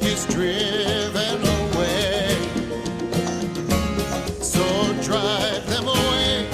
is driven away. So drive them away.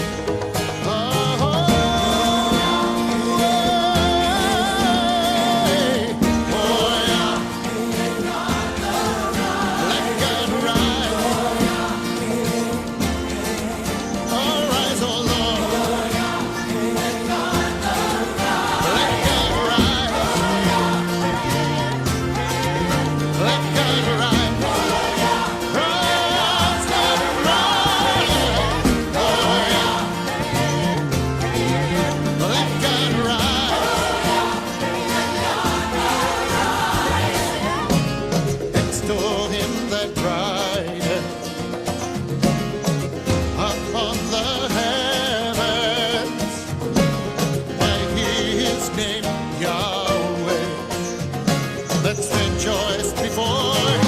Extol him that rideth upon the heavens, by his name Yahweh. Let's rejoice before him.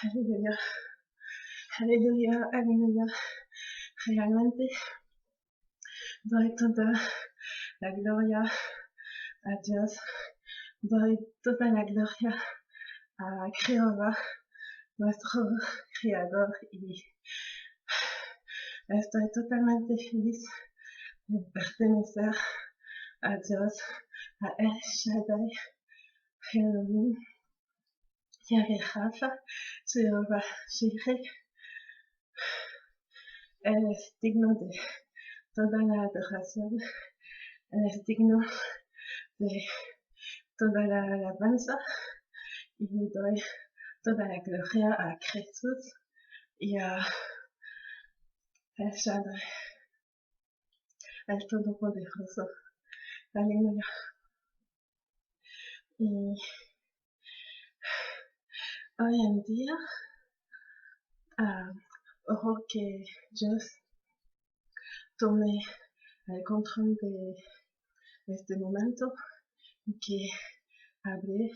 Aleluya, aleluya, aleluya. Realmente doy toda la gloria a Dios, doy toda la gloria a Jehová, nuestro Creador, y estoy totalmente feliz de pertenecer a Dios, a El Shaddai, Elohim, Yahweh Rafa, Jehová Jireh. Él es digno de toda la adoración, Él es digno de toda la alabanza, y doy toda la gloria a Jesús y a El Shaddai, el Todopoderoso. Aleluya. Y hoy en día, oro que Dios tome el control de este momento y que hable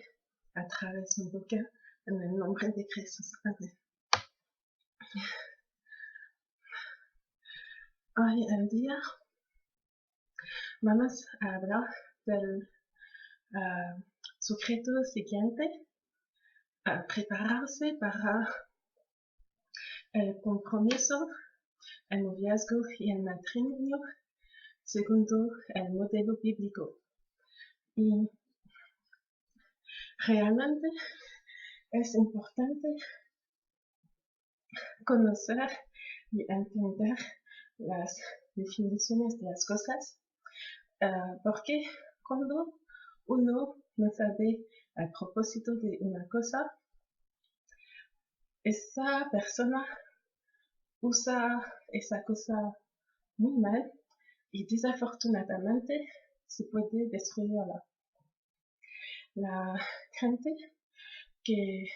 a través de mi boca en el nombre de Jesús. Amén. Hoy en día vamos a hablar del secreto siguiente, prepararse para el compromiso, el noviazgo y el matrimonio segundo el modelo bíblico. Y realmente es importante conocer y entender las definiciones de las cosas, porque cuando uno no sabe el propósito de una cosa, esa persona usa esa cosa muy mal y desafortunadamente se puede destruirla. La gente que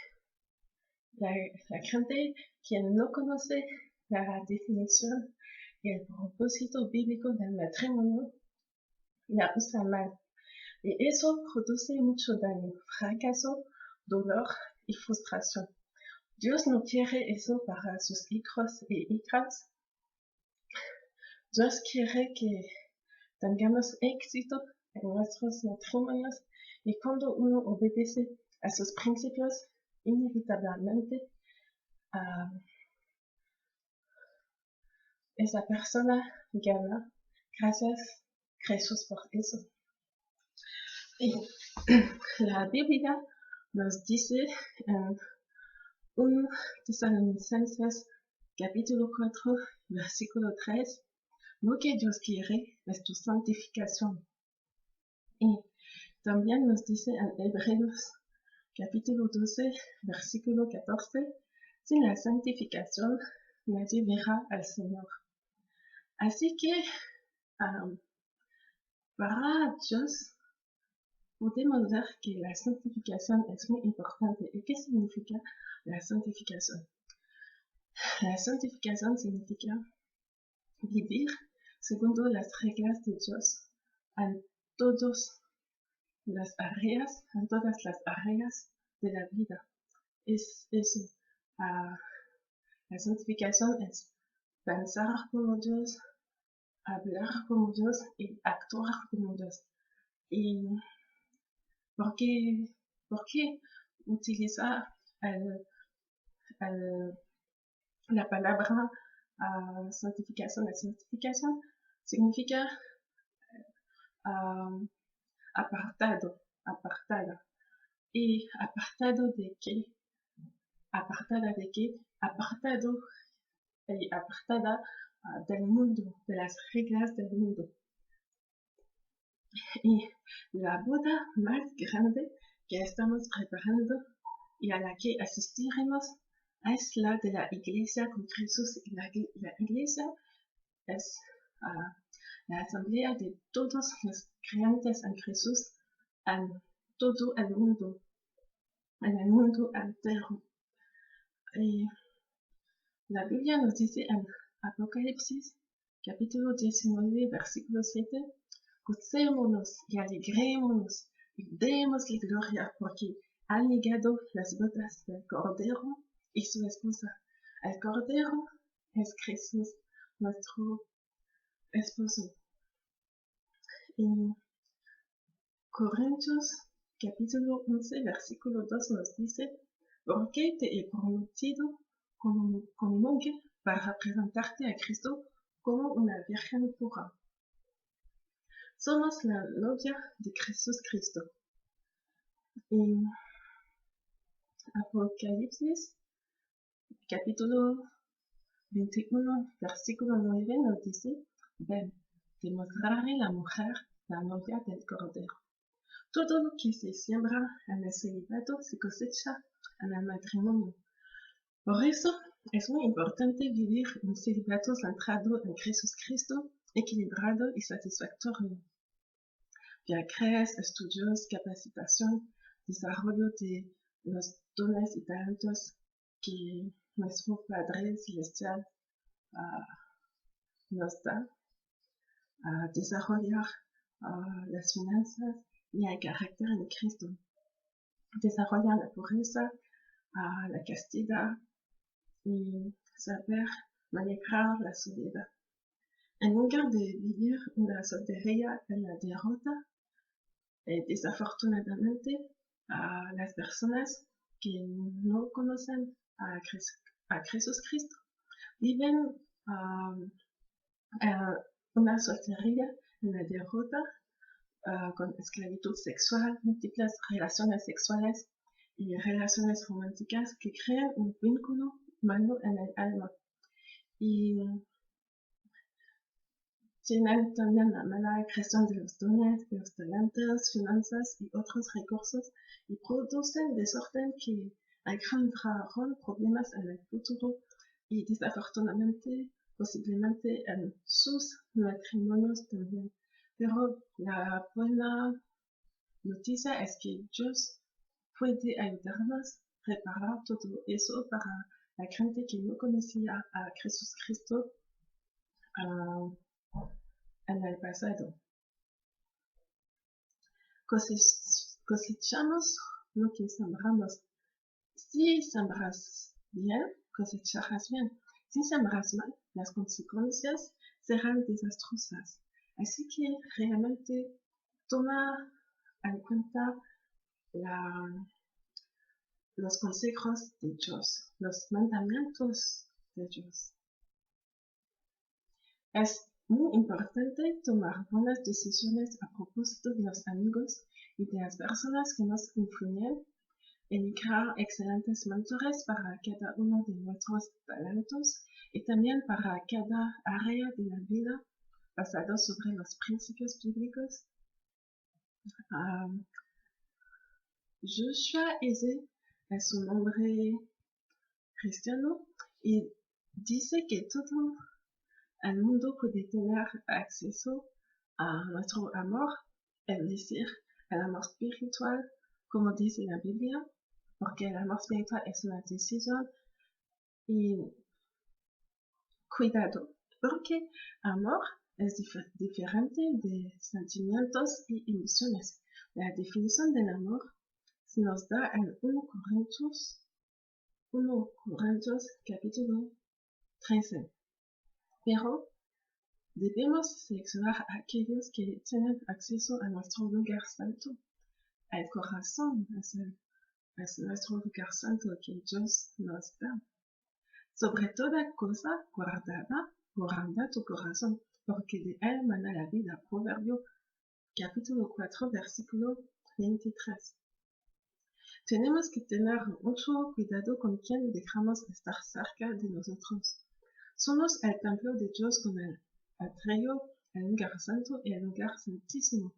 quien no conoce la definición y el propósito bíblico del matrimonio la usa mal. y eso produce mucho daño, fracaso, dolor y frustración. Dios no quiere eso para sus hijos e hijas. Dios quiere que tengamos éxito en nuestros matrimonios y cuando uno obedece a sus principios, inevitablemente esa persona gana. Gracias, Jesús, por eso. Y la Biblia nos dice en 1 Tesalonicenses capítulo 4, versículo 3, lo que Dios quiere es tu santificación. Y también nos dice en Hebreos capítulo 12, versículo 14, sin la santificación nadie verá al Señor. Así que para Dios podemos ver que la santificación es muy importante. ¿Y qué significa la santificación? La santificación significa vivir según las reglas de Dios en todas las áreas de la vida. Es eso. La santificación es pensar como Dios, hablar como Dios y actuar como Dios. ¿Y por qué utilizar la palabra santificación? La santificación significa apartada. ¿Y apartado de qué? Apartada de qué? Apartado y apartada del mundo, de las reglas del mundo. Y la boda más grande que estamos preparando y a la que asistiremos es la de la iglesia con Jesús. Y la iglesia es la asamblea de todos los creyentes en Jesús en todo el mundo, en el mundo entero. Y la Biblia nos dice en Apocalipsis, capítulo 19, versículo 7, gocémonos y alegrémonos y démosle gloria porque han llegado las bodas del Cordero y su esposa. El Cordero es Jesús, nuestro esposo. En Corintios, capítulo 11, versículo 2 nos dice, porque te he prometido con mujer para presentarte a Cristo como una virgen pura. Somos la novia de Jesús Cristo. En Apocalipsis, capítulo 21, versículo 9 nos dice, ven, te mostraré la mujer, la novia del Cordero. Todo lo que se siembra en el celibato se cosecha en el matrimonio. Por eso es muy importante vivir un celibato centrado en Jesús Cristo, equilibrado y satisfactorio. Viajes, estudios, capacitación, desarrollo de los dones y talentos que nuestro Padre Celestial nos da, desarrollar las finanzas y el carácter de Cristo, desarrollar la pureza, la castidad y saber manejar la soledad. En lugar de vivir una soltería en la derrota, desafortunadamente, las personas que no conocen a Jesús Cristo viven una soltería en la derrota, con esclavitud sexual, múltiples relaciones sexuales y relaciones románticas que crean un vínculo malo en el alma. Y tienen también la mala creación de los dones, de los talentos, finanzas y otros recursos y producen desorden que engendrarán problemas en el futuro y desafortunadamente posiblemente en sus matrimonios también. Pero la buena noticia es que Dios puede ayudarnos a reparar todo eso para la gente que no conocía a Jesús Cristo en el pasado. cosechamos lo que sembramos. Si sembras bien, cosecharás bien. Si sembras mal, las consecuencias serán desastrosas. Así que realmente toma en cuenta los consejos de Dios, los mandamientos de Dios. Es muy importante tomar buenas decisiones a propósito de los amigos y de las personas que nos influyen, elegir excelentes mentores para cada uno de nuestros talentos y también para cada área de la vida basado sobre los principios bíblicos. Joshua Eze es un hombre cristiano y dice que todo el mundo puede tener acceso a nuestro amor, es decir, el amor espiritual, como dice la Biblia, porque el amor espiritual es una decisión y cuidado, porque amor es diferente de sentimientos y emociones. La definición del amor se nos da en 1 Corintios capítulo 13. Pero debemos seleccionar a aquellos que tienen acceso a nuestro lugar santo. El corazón es nuestro lugar santo que Dios nos da. Sobre toda cosa guarda tu corazón, porque de él mana la vida. Proverbio capítulo 4, versículo 23. Tenemos que tener mucho cuidado con quien dejamos estar cerca de nosotros. Somos el templo de Dios con el atrio, el lugar santo y el lugar santísimo.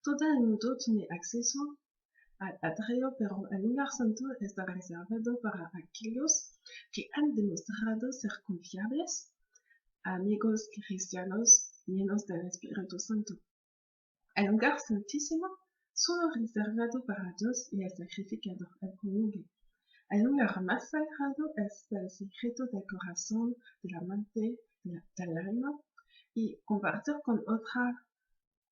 Todo el mundo tiene acceso al atrio, pero el lugar santo está reservado para aquellos que han demostrado ser confiables, amigos cristianos llenos del Espíritu Santo. El lugar santísimo solo reservado para Dios y el sacrificador, el cónyuge. El lugar más sagrado es el secreto del corazón, de la mente, del alma, y compartir con otra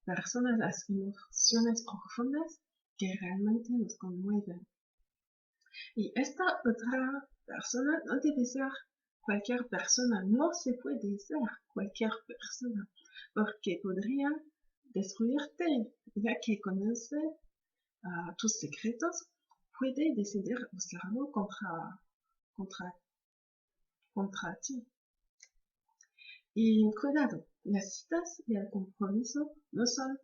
persona las emociones profundas que realmente nos conmueven. Y esta otra persona no debe ser cualquier persona, no se puede ser cualquier persona, porque podría destruirte, ya que conoce tus secretos, puede decidir usarlo contra ti. Y cuidado, las citas y el compromiso no son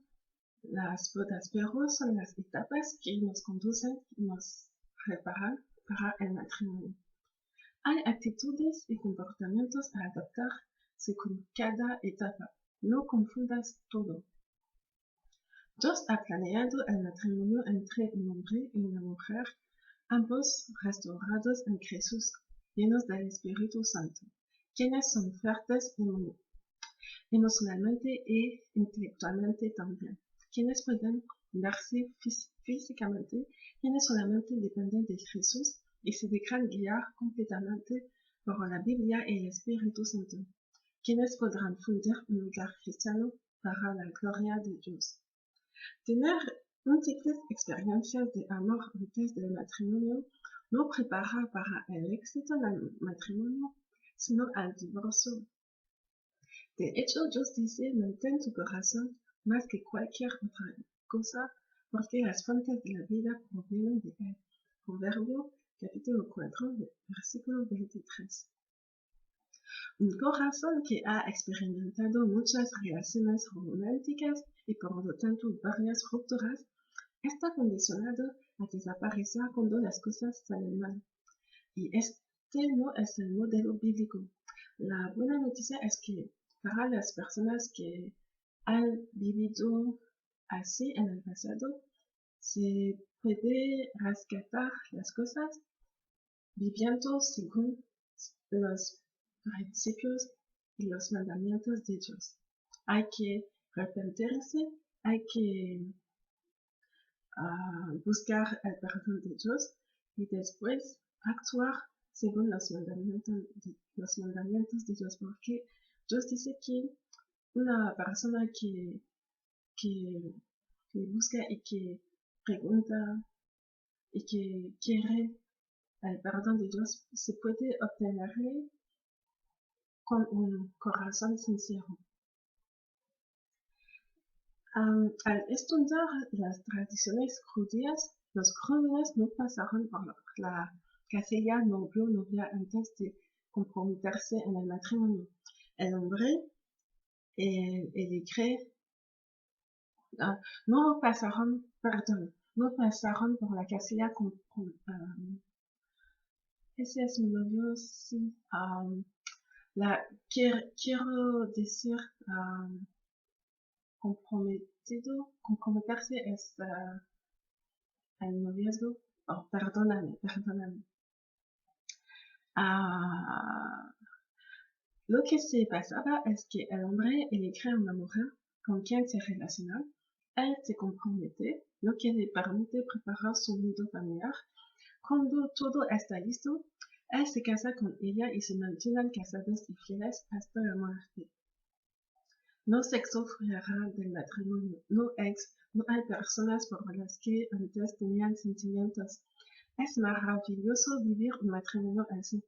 las bodas, pero son las etapas que nos conducen y nos preparan para el matrimonio. Hay actitudes y comportamientos a adoptar según cada etapa. No confundas todo. Dios ha planeado el matrimonio entre un hombre y una mujer, ambos restaurados en Jesús, llenos del Espíritu Santo, quienes son fuertes emocionalmente e intelectualmente también, quienes pueden darse físicamente, quienes solamente dependen de Jesús y se dejan guiar completamente por la Biblia y el Espíritu Santo, quienes podrán fundar un lugar cristiano para la gloria de Dios. Tener múltiples experiencias de amor antes del matrimonio no prepara para el éxito del matrimonio, sino al divorcio. De hecho, Dios dice, mantén tu corazón más que cualquier otra cosa, porque las fuentes de la vida provienen de él. Proverbio capítulo 4, versículo 23. Un corazón que ha experimentado muchas relaciones románticas y por lo tanto varias rupturas, está condicionado a desaparecer cuando las cosas salen mal. Y este no es el modelo bíblico. La buena noticia es que para las personas que han vivido así en el pasado, se puede rescatar las cosas viviendo según los principios y los mandamientos de Dios. Hay que arrepentirse, hay que buscar el perdón de Dios y después actuar según los mandamientos de Dios, porque Dios dice que una persona que que busca y que pregunta y que quiere el perdón de Dios se puede obtener con un corazón sincero. Al estudiar las tradiciones judías, los jóvenes no pasaron por la casilla novio-novia antes de comprometerse en el matrimonio. El hombre no pasaron por la casilla ese es mi novio, sí. Quiero decir, comprometerse es el noviazgo. Oh, perdóname. Lo que se pasaba es que el hombre elige a una mujer con quien se relaciona, él se compromete, lo que le permite preparar su nido familiar. Cuando todo está listo, él se casa con ella y se mantienen casados y fieles hasta la muerte. No sexo fuera del matrimonio, no hay personas por las que antes tenían sentimientos. Es maravilloso vivir un matrimonio así.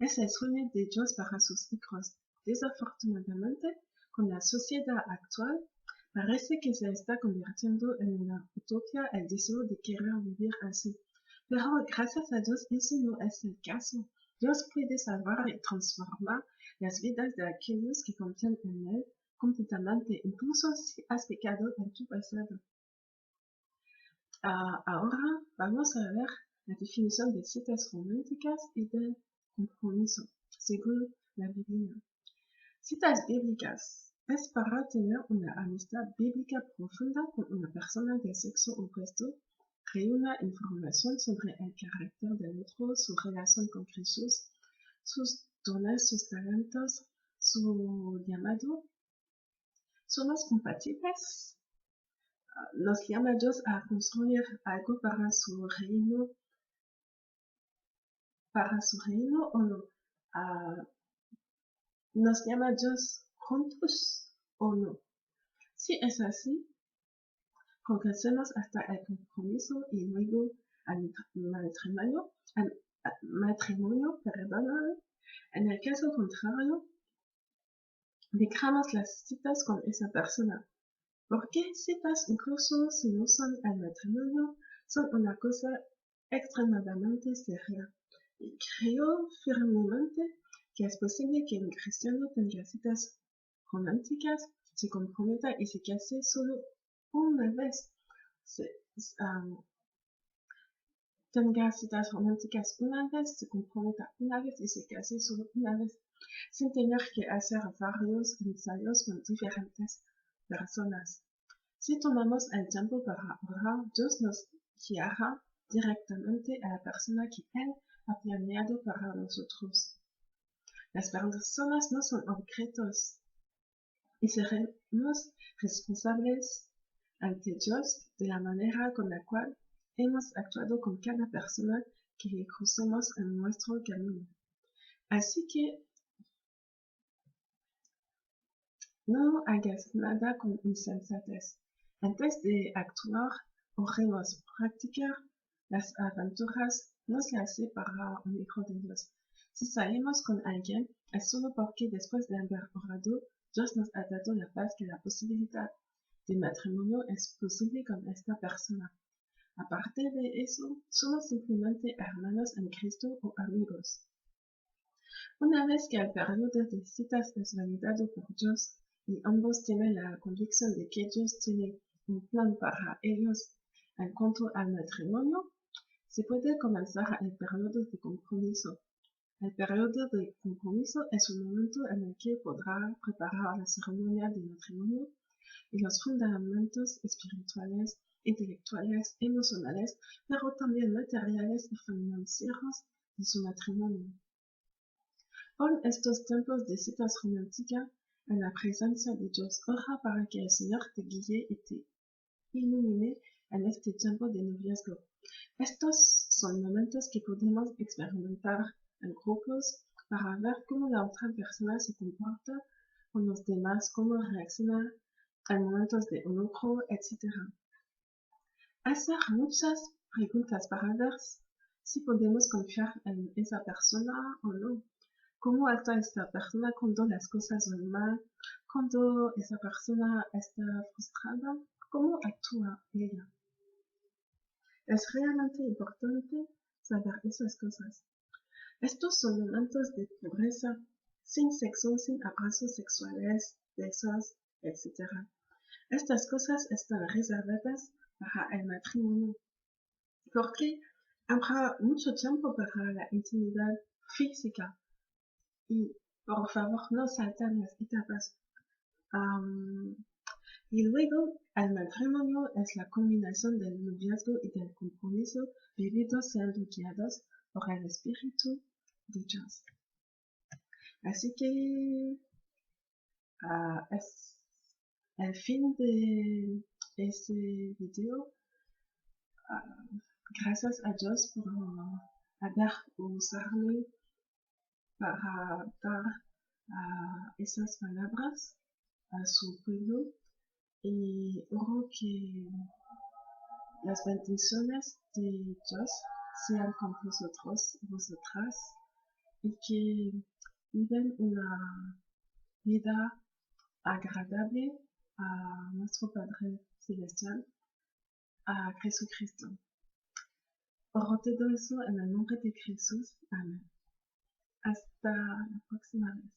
Es el sueño de Dios para sus hijos. Desafortunadamente, con la sociedad actual, parece que se está convirtiendo en una utopía el deseo de querer vivir así. Pero gracias a Dios eso no es el caso. Dios puede salvar y transformar las vidas de aquellos que confían en Él completamente, incluso si has pecado en tu pasado. Ahora vamos a ver la definición de citas románticas y del compromiso, según la Biblia. Citas bíblicas es para tener una amistad bíblica profunda con una persona del sexo opuesto, reúne información sobre el carácter del otro, su relación con Jesús, sus dones, sus talentos, su llamado. ¿Somos compatibles? Nos llama Dios a construir algo para su reino o no. Nos llama Dios juntos o no. Si es así, progresemos hasta el compromiso y luego al matrimonio, perdóname. En el caso contrario, dejamos las citas con esa persona. Porque citas, incluso si no son el matrimonio, son una cosa extremadamente seria. Y creo firmemente que es posible que un cristiano tenga citas románticas, se comprometa y se case solo una vez. Tenga citas románticas una vez, se comprometa una vez y se case solo una vez, sin tener que hacer varios ensayos con diferentes personas. Si tomamos el tiempo para orar, Dios nos guiará directamente a la persona que Él ha planeado para nosotros. Las personas no son objetos y seremos responsables ante Dios de la manera con la cual hemos actuado con cada persona que crucemos en nuestro camino. Así que no hagas nada con insensatez. Antes de actuar, oremos. Practicar las aventuras no se hace para un hijo de Dios. Si salimos con alguien, es solo porque después de haber orado, Dios nos ha dado la paz que la posibilidad de matrimonio es posible con esta persona. Aparte de eso, somos simplemente hermanos en Cristo o amigos. Una vez que el periodo de citas es validado por Dios y ambos tienen la convicción de que Dios tiene un plan para ellos en cuanto al matrimonio, se puede comenzar el periodo de compromiso. El periodo de compromiso es un momento en el que podrá preparar la ceremonia de matrimonio y los fundamentos espirituales, intelectuales, emocionales, pero también materiales y financieros de su matrimonio. Pon estos tiempos de citas románticas en la presencia de Dios. Ora para que el Señor te guíe y te ilumine en este tiempo de noviazgo. Estos son momentos que podemos experimentar en grupos para ver cómo la otra persona se comporta con los demás, cómo reacciona en momentos de enojo, etc. hacer muchas preguntas para ver si podemos confiar en esa persona o no. ¿Cómo actúa esta persona cuando las cosas van mal? Cuando esa persona está frustrada, ¿cómo actúa ella? Es realmente importante saber esas cosas. Estos son momentos de pobreza, sin sexo, sin abrazos sexuales, besos, etc. Estas cosas están reservadas para el matrimonio, porque habrá mucho tiempo para la intimidad física y por favor no saltan las etapas. Y luego el matrimonio es la combinación del noviazgo y del compromiso vividos siendo guiados por el Espíritu de Dios. Así que es el fin de este video. Gracias a Dios por haber usarme para dar esas palabras a su pueblo y oro que las bendiciones de Dios sean con vosotros y vosotras y que viven una vida agradable a nuestro Padre Celestial, a Jesucristo. Oro todo eso en el nombre de Jesús. Amén. Hasta la próxima vez.